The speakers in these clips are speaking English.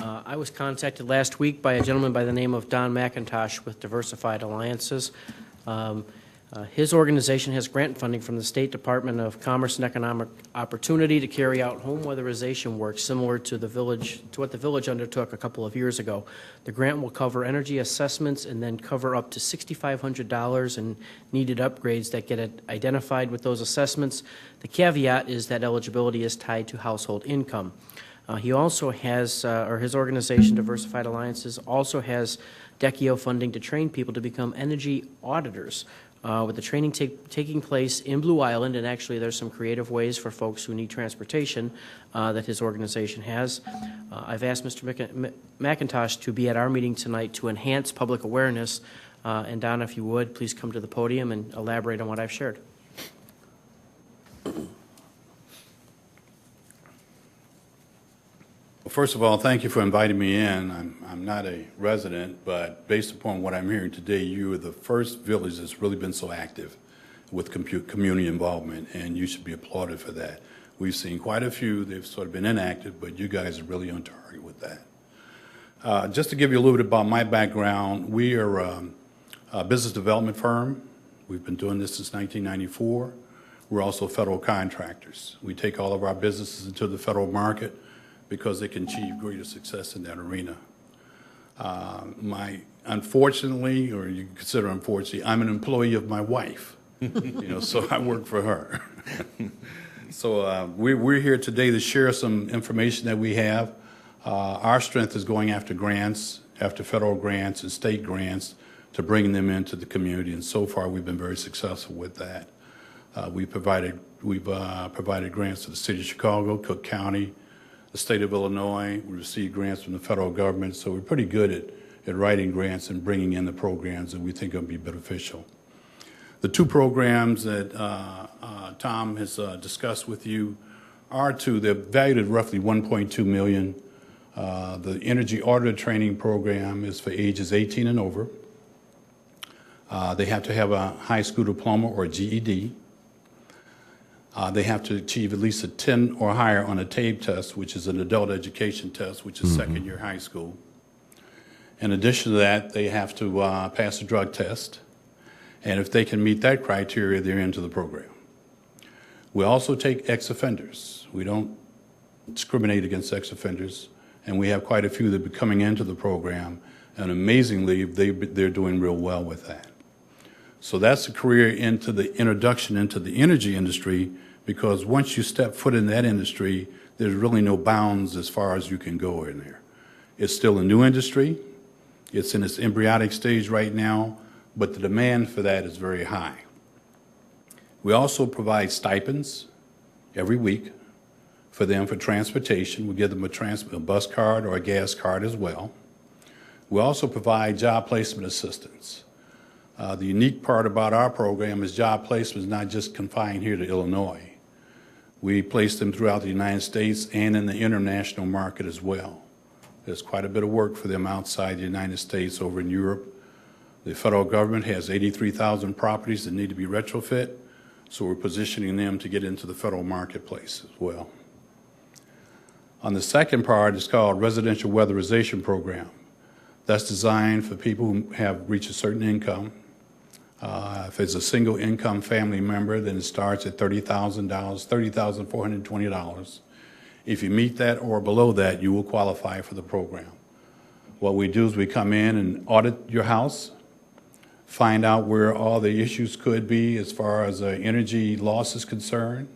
I was contacted last week by a gentleman by the name of Don McIntosh with Diversified Alliances. His organization has grant funding from the State Department of Commerce and Economic Opportunity to carry out home weatherization work similar to what the village undertook a couple of years ago. The grant will cover energy assessments and then cover up to $6,500 in needed upgrades that get identified with those assessments. The caveat is that eligibility is tied to household income. He also has, or his organization, Diversified Alliances, also has DECIO funding to train people to become energy auditors. With the training taking place in Blue Island, and actually there's some creative ways for folks who need transportation that his organization has. I've asked Mr. McIntosh to be at our meeting tonight to enhance public awareness. And Don, if you would, please come to the podium and elaborate on what I've shared. Well, first of all, thank you for inviting me in. I'm not a resident, but based upon what I'm hearing today, you are the first village that's really been so active with community involvement, and you should be applauded for that. We've seen quite a few. They've sort of been inactive, but you guys are really on target with that. Just to give you a little bit about my background, we are a business development firm. We've been doing this since 1994. We're also federal contractors. We take all of our businesses into the federal market because they can achieve greater success in that arena. Unfortunately, or you can consider unfortunately, I'm an employee of my wife, so I work for her. So we're here today to share some information that we have. Our strength is going after grants, after federal grants and state grants, to bring them into the community, and so far we've been very successful with that. We've provided grants to the city of Chicago, Cook County, the state of Illinois. We receive grants from the federal government, so we're pretty good at writing grants and bringing in the programs that we think will be beneficial. The two programs that Tom has discussed with you are they're valued at roughly $1.2 million. The Energy Auditor Training Program is for ages 18 and over. They have to have a high school diploma or GED. They have to achieve at least a 10 or higher on a TABE test, which is an adult education test, which is second year high school. In addition to that, they have to pass a drug test. And if they can meet that criteria, they're into the program. We also take ex-offenders. We don't discriminate against ex-offenders, and we have quite a few that are coming into the program, and amazingly, they're doing real well with that. So that's a career into the introduction into the energy industry, because once you step foot in that industry, there's really no bounds as far as you can go in there. It's still a new industry. It's in its embryonic stage right now, but the demand for that is very high. We also provide stipends every week for them for transportation. We give them a bus card or a gas card as well. We also provide job placement assistance. The unique part about our program is job placement is not just confined here to Illinois. We place them throughout the United States and in the international market as well. There's quite a bit of work for them outside the United States, over in Europe. The federal government has 83,000 properties that need to be retrofit, so we're positioning them to get into the federal marketplace as well. On the second part, it's called Residential Weatherization Program. That's designed for people who have reached a certain income. If it's a single income family member, then it starts at $30,000, $30,420. If you meet that or below that, you will qualify for the program. What we do is we come in and audit your house, find out where all the issues could be as far as energy loss is concerned.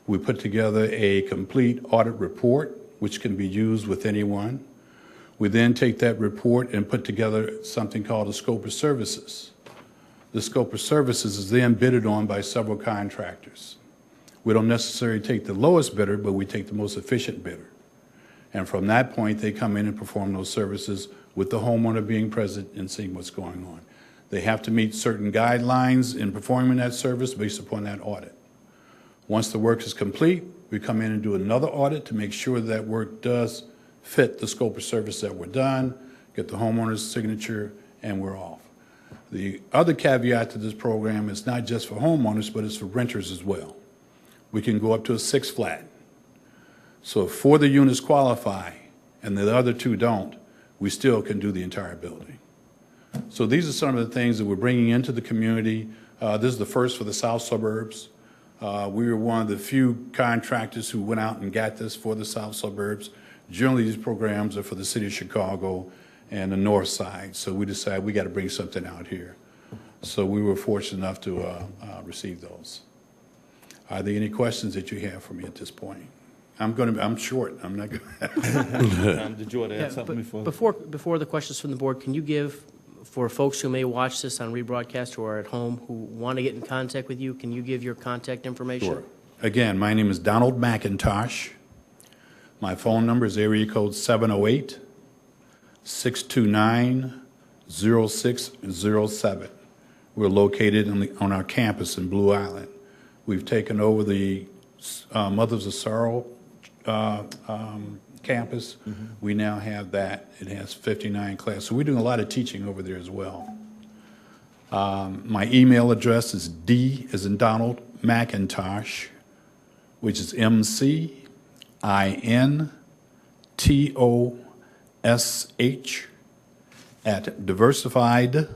We put together a complete audit report, which can be used with anyone. We then take that report and put together something called a scope of services. The scope of services is then bidded on by several contractors. We don't necessarily take the lowest bidder, but we take the most efficient bidder. And from that point, they come in and perform those services with the homeowner being present and seeing what's going on. They have to meet certain guidelines in performing that service based upon that audit. Once the work is complete, we come in and do another audit to make sure that work does fit the scope of service that we're done, get the homeowner's signature, and we're off. The other caveat to this program is not just for homeowners, but it's for renters as well. We can go up to a 6 flat. So if 4 of the units qualify and the other two don't, we still can do the entire building. So these are some of the things that we're bringing into the community. This is the first for the south suburbs. We were one of the few contractors who went out and got this for the south suburbs. Generally, these programs are for the city of Chicago and the north side. So we decided we got to bring something out here. So we were fortunate enough to receive those. Are there any questions that you have for me at this point? I'm short. I'm not going. Did you want to add something Before the questions from the board, can you give, for folks who may watch this on rebroadcast or are at home who want to get in contact with you, can you give your contact information? Sure. Again, my name is Donald McIntosh. My phone number is area code 708-629-0607. We're located on our campus in Blue Island. We've taken over the Mothers of Sorrow campus. Mm-hmm. We now have that. It has 59 classes. So we're doing a lot of teaching over there as well. My email address is D as in Donald McIntosh, which is McIntosh at Diversified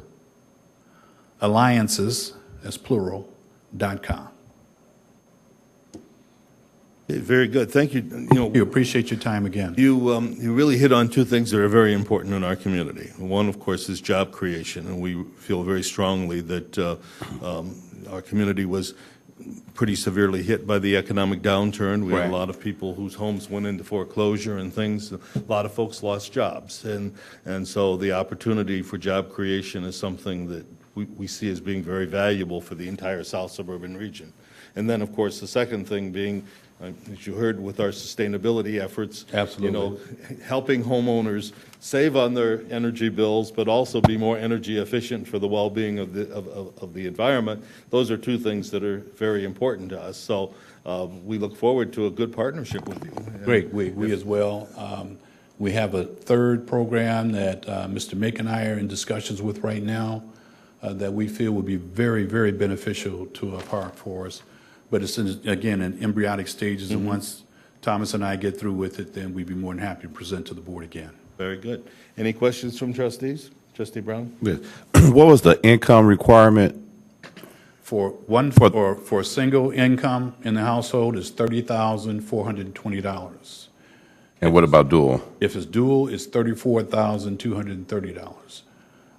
Alliances, that's plural, .com. Very good. Thank you. We appreciate your time again. You really hit on two things that are very important in our community. One, of course, is job creation, and we feel very strongly that our community was pretty severely hit by the economic downturn. We had a lot of people whose homes went into foreclosure and things. A lot of folks lost jobs, and so the opportunity for job creation is something that we see as being very valuable for the entire South Suburban region. And then, of course, the second thing being, as you heard with our sustainability efforts, absolutely, helping homeowners save on their energy bills, but also be more energy efficient for the well-being of the environment. Those are two things that are very important to us. So we look forward to a good partnership with you. Great. We as well. We have a third program that Mr. Mick and I are in discussions with right now that we feel will be very, very beneficial to our park for us. But it's, again, in embryonic stages, and once Thomas and I get through with it, then we'd be more than happy to present to the board again. Very good. Any questions from trustees? Trustee Brown? Yes. What was the income requirement? For a single income in the household is $30,420. And what about dual? If it's dual, it's $34,230.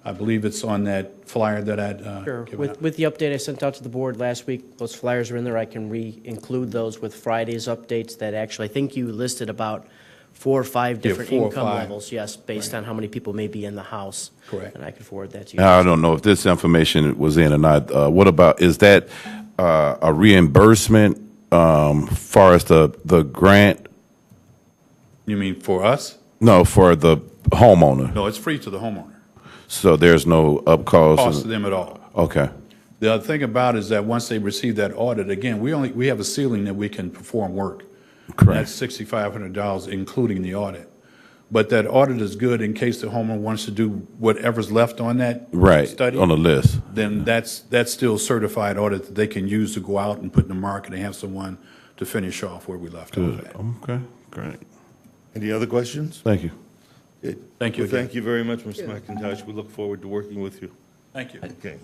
I believe it's on that flyer that I'd Sure. given out. With the update I sent out to the board last week, those flyers are in there. I can re-include those with Friday's updates that actually, I think you listed about 4 or 5 different 4 or income 5. levels, yes, based on how many people may be in the house. Correct. And I can forward that to you. I don't know if this information was in or not. What about, is that a reimbursement far as the grant? You mean for us? No, for the homeowner. No, it's free to the homeowner. So there's no up cost? Cost to them at all. Okay. The other thing about it is that once they receive that audit, again, we have a ceiling that we can perform work. Correct. That's $6,500, including the audit. But that audit is good in case the homeowner wants to do whatever's left on that study. On the list. Then that's still certified audit that they can use to go out and put in the market and have someone to finish off where we left off at. Okay, great. Any other questions? Thank you. Thank you Well, again. thank you very much, Mr. McIntosh. We look forward to working with you. Thank you. Okay.